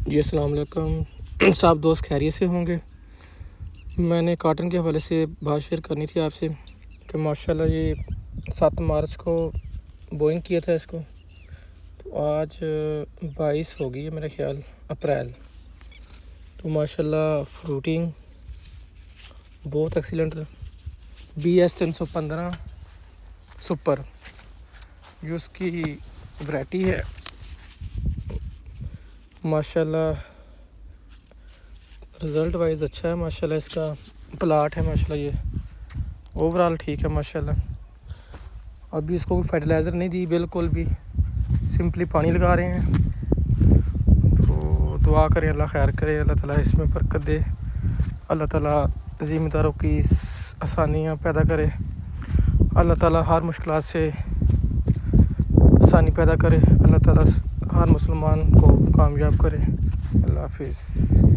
जी अस्सलाम वालेकुम सब दोस्त खैरियत से होंगे। मैंने कॉटन के हवाले से बात शेयर करनी थी आपसे कि माशाल्लाह ये 7 मार्च को बोइंग किया था इसको, तो आज 22 हो गई है मेरा ख्याल अप्रैल। तो माशाल्लाह फ्रूटिंग बहुत एक्सीलेंट। BS 315 सुपर जो उसकी वैरायटी है माशाल्लाह रिज़ल्ट वाइज अच्छा है। माशाल्लाह इसका प्लाट है, माशाल्लाह ये ओवरऑल ठीक है माशाल्लाह। अभी इसको कोई फर्टिलाइज़र नहीं दी, बिल्कुल भी सिंपली पानी लगा रहे हैं। तो दुआ करें अल्लाह खैर करे, अल्लाह ताला इसमें बरकत दे, अल्लाह ताला ज़िम्मेदारों की आसानियाँ पैदा करे, अल्लाह ताला हर मुश्किलात से आसानी पैदा करे, अल्लाह ताला हर मुसलमान को कामयाब करे। अल्लाह हाफिज़।